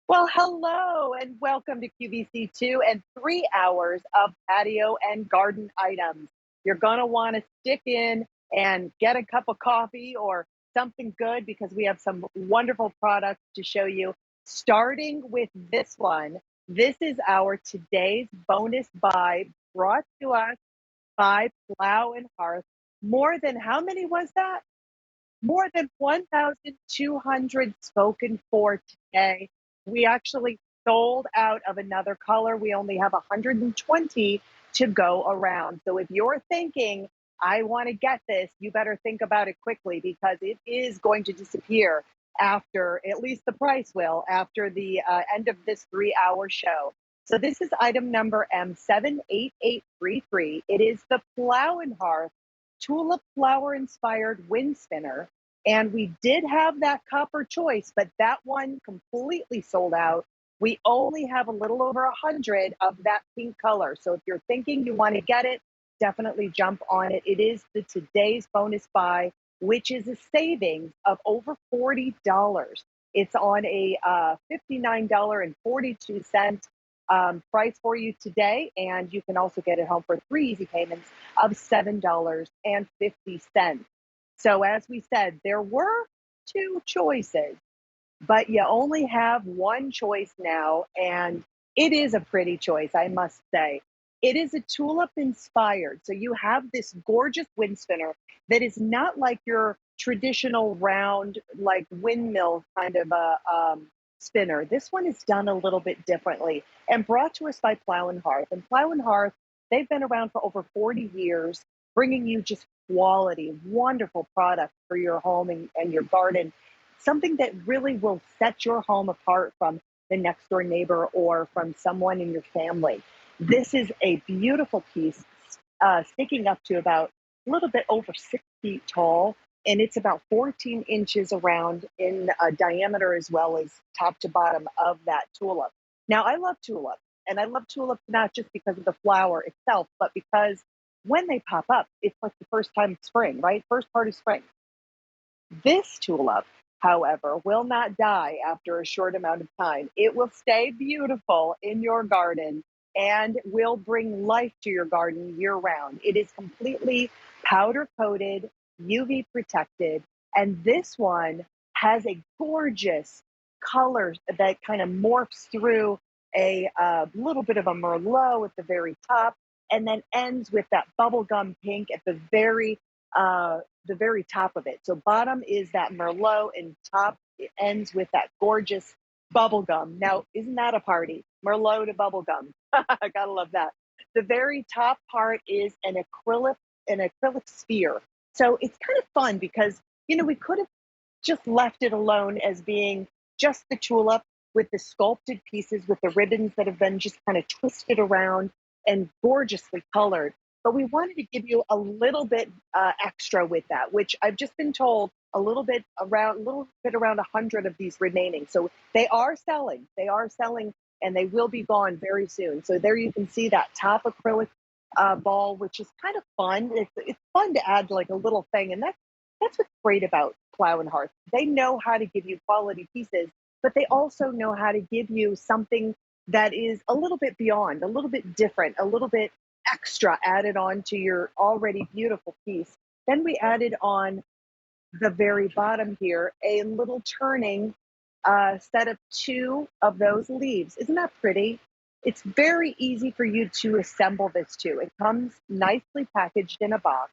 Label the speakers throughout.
Speaker 1: Well, hello and welcome to QVC 2 and 3 hours of patio and garden items. You're going to want to stick in and get a cup of coffee or something good because we have some wonderful products to show you. Starting with this one, this is our today's bonus buy brought to us by Plow and Hearth. More than how many was that? More than 1,200 spoken for today. We actually sold out of another color. We only have 120 to go around. So if you're thinking, I want to get this, you better think about it quickly because it is going to disappear after, at least the price will, after the end of this 3 hour show. So this is item number M78833. It is the Plow and Hearth tulip flower inspired wind spinner. And we did have that copper choice, but that one completely sold out. We only have a little over 100 of that pink color. So if you're thinking you want to get it, definitely jump on it. It is the today's bonus buy, which is a savings of over $40. It's on a $59.42 price for you today. And you can also get it home for 3 easy payments of $7.50. So, as we said, there were two choices, but you only have one choice now. And it is a pretty choice, I must say. It is a tulip inspired. So, you have this gorgeous wind spinner that is not like your traditional round, like windmill kind of a spinner. This one is done a little bit differently and brought to us by Plow and Hearth. And Plow and Hearth, they've been around for over 40 years, bringing you just quality, wonderful product for your home and your garden. Something that really will set your home apart from the next door neighbor or from someone in your family. This is a beautiful piece, sticking up to about a little bit over 6 feet tall, and it's about 14 inches around in diameter as well as top to bottom of that tulip. Now, I love tulips, and I love tulips not just because of the flower itself, but because when they pop up, it's like the first time of spring, right? First part of spring. This tulip, however, will not die after a short amount of time. It will stay beautiful in your garden and will bring life to your garden year round. It is completely powder coated, UV protected, and this one has a gorgeous color that kind of morphs through a little bit of a merlot at the very top and then ends with that bubblegum pink at the very top of it. So bottom is that merlot and top it ends with that gorgeous bubblegum. Now, isn't that a party? Merlot to bubblegum. I gotta love that. The very top part is an acrylic sphere. So it's kind of fun because we could have just left it alone as being just the tulip with the sculpted pieces with the ribbons that have been just kind of twisted around and gorgeously colored. But we wanted to give you a little bit extra with that, which I've just been told a little bit around 100 of these remaining. So they are selling. They are selling, and they will be gone very soon. So there you can see that top acrylic ball, which is kind of fun. It's fun to add like a little thing, and that's what's great about Plow and Hearth. They know how to give you quality pieces, but they also know how to give you something that is a little bit beyond, a little bit different, a little bit extra added on to your already beautiful piece. Then we added on the very bottom here a little turning set of two of those leaves. Isn't that pretty? It's very easy for you to assemble this too. It comes nicely packaged in a box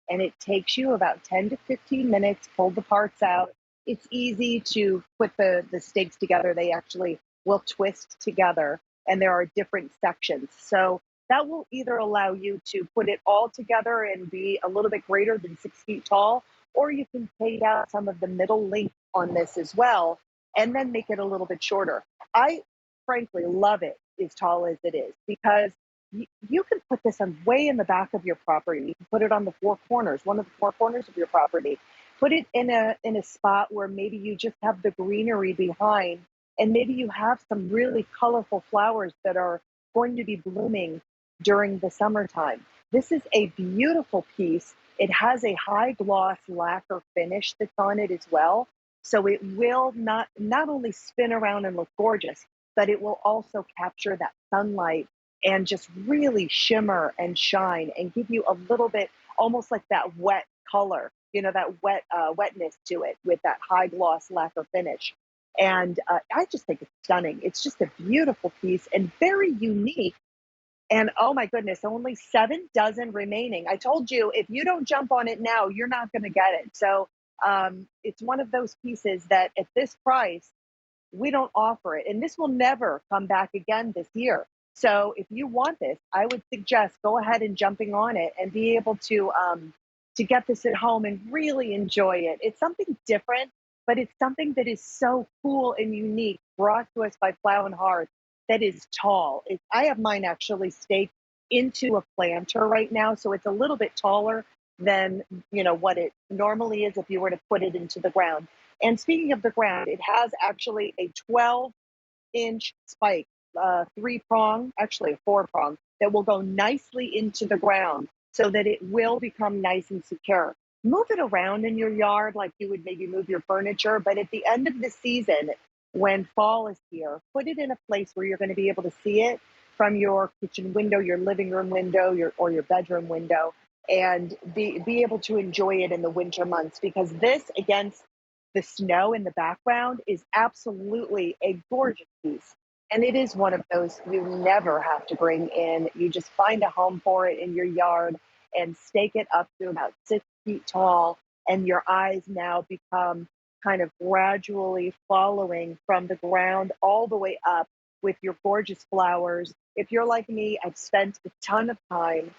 Speaker 1: and it takes you about 10 to 15 minutes, pull the parts out. It's easy to put the stakes together. They actually will twist together and there are different sections. So that will either allow you to put it all together and be a little bit greater than 6 feet tall, or you can fade out some of the middle length on this as well and then make it a little bit shorter. I frankly love it as tall as it is because you can put this on way in the back of your property. You can put it on the four corners, one of the four corners of your property. Put it in a spot where maybe you just have the greenery behind, and maybe you have some really colorful flowers that are going to be blooming during the summertime. This is a beautiful piece. It has a high gloss lacquer finish that's on it as well. So it will not only spin around and look gorgeous, but it will also capture that sunlight and just really shimmer and shine and give you a little bit almost like that wet color, that wetness to it with that high gloss lacquer finish. And I just think it's stunning. It's just a beautiful piece and very unique. And oh my goodness, only 7 dozen remaining. I told you if you don't jump on it now, you're not going to get it. So it's one of those pieces that at this price, we don't offer it. And this will never come back again this year. So if you want this, I would suggest go ahead and jumping on it and be able to get this at home and really enjoy it. It's something different, but it's something that is so cool and unique, brought to us by Plow and Hearth, that is tall. I have mine actually staked into a planter right now, so it's a little bit taller than what it normally is if you were to put it into the ground. And speaking of the ground, it has actually a 12-inch spike, three prong, actually a four prong, that will go nicely into the ground so that it will become nice and secure. Move it around in your yard like you would maybe move your furniture, but at the end of the season, when fall is here, put it in a place where you're going to be able to see it from your kitchen window, your living room window, or your bedroom window, and be able to enjoy it in the winter months because this against the snow in the background is absolutely a gorgeous piece. And it is one of those you never have to bring in. You just find a home for it in your yard and stake it up to about 6 feet tall. And your eyes now become kind of gradually following from the ground all the way up with your gorgeous flowers. If you're like me, I've spent a ton of time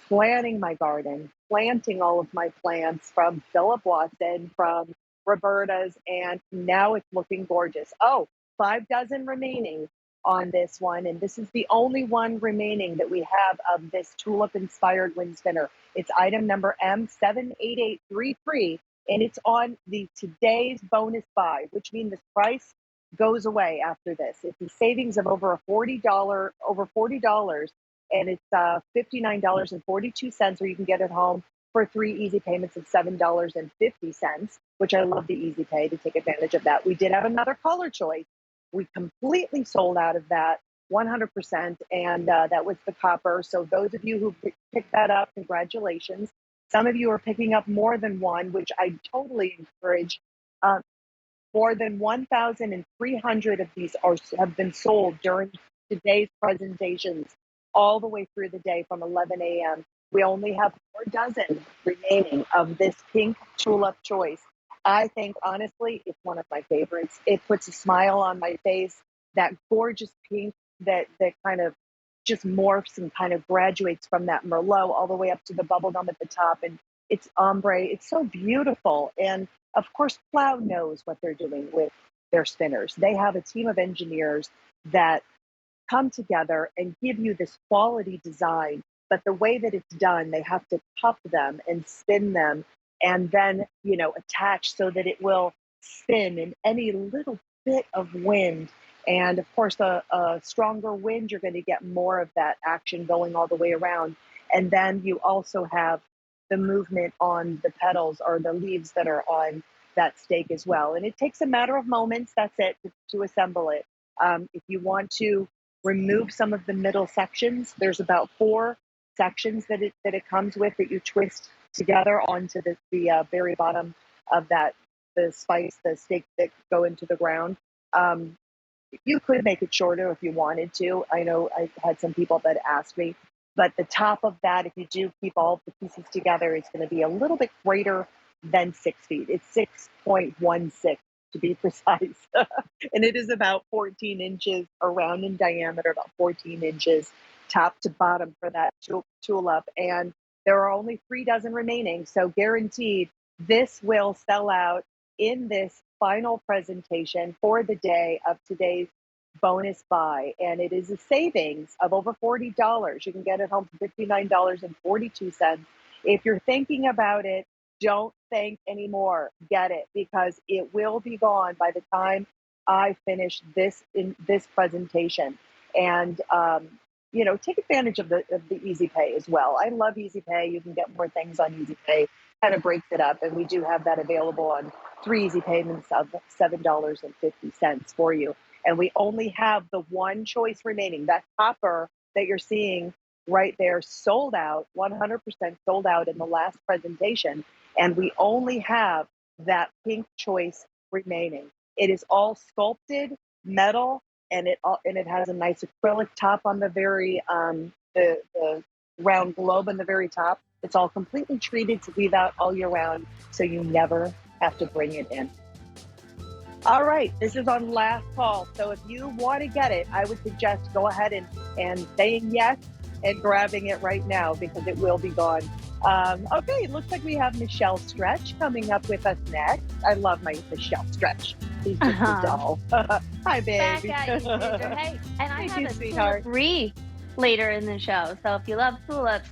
Speaker 1: planting my garden, planting all of my plants from Philip Watson, from Roberta's, and now it's looking gorgeous. Oh, 5 dozen remaining on this one, and this is the only one remaining that we have of this tulip inspired wind spinner. It's item number M78833, and it's on the today's bonus buy, which means this price goes away after this. It's a savings of over $40, and it's $59.42, or you can get it home for 3 easy payments of $7.50, which I love the easy pay to take advantage of that. We did have another color choice. We completely sold out of that 100%, and that was the copper. So those of you who picked that up, congratulations. Some of you are picking up more than one, which I totally encourage. Uh, More than 1,300 of these have been sold during today's presentations, all the way through the day from 11 a.m. We only have 4 dozen remaining of this pink tulip choice. I think, honestly, it's one of my favorites. It puts a smile on my face. That gorgeous pink that kind of just morphs and kind of graduates from that Merlot all the way up to the bubblegum at the top. And it's ombre. It's so beautiful. And of course, Plow knows what they're doing with their spinners. They have a team of engineers that come together and give you this quality design. But the way that it's done, they have to cup them and spin them and then, attach so that it will spin in any little bit of wind. And of course, a stronger wind, you're going to get more of that action going all the way around. And then you also have the movement on the petals or the leaves that are on that stake as well. And it takes a matter of moments, that's it, to assemble it. If you want to remove some of the middle sections, there's about 4 sections that it comes with that you twist together onto the very bottom of that, the spikes, the stake that go into the ground. Um, you could make it shorter if you wanted to. I know I had some people that asked me, but the top of that, if you do keep all of the pieces together, it's going to be a little bit greater than 6 feet. It's 6.16 to be precise. And it is about 14 inches around in diameter, about 14 inches top to bottom for that tulip. And there are only 3 dozen remaining. So guaranteed, this will sell out in this final presentation for the day of today's bonus buy. And it is a savings of over $40. You can get it home for $59.42. If you're thinking about it, don't think anymore. Get it, because it will be gone by the time I finish this in this presentation. And take advantage of the easy pay as well. I love easy pay. You can get more things on easy pay kind of breaks it up. And we do have that available on 3 easy payments of $7.50 for you. And we only have the one choice remaining. That copper that you're seeing right there sold out, 100% sold out in the last presentation. And we only have that pink choice remaining. It is all sculpted metal, and it has a nice acrylic top on the very the round globe on the very top. It's all completely treated to leave out all year round, so you never have to bring it in. All right, this is on last call. So if you want to get it, I would suggest go ahead and saying yes and grabbing it right now because it will be gone. Okay, it looks like we have Michelle Stretch coming up with us next. I love my Michelle Stretch. She's just a doll. Hi, baby.
Speaker 2: Back at you, Ginger. Hey, and I
Speaker 1: Thank
Speaker 2: have
Speaker 1: you,
Speaker 2: a
Speaker 1: sweetheart.
Speaker 2: tulip later in the show. So if you love tulips,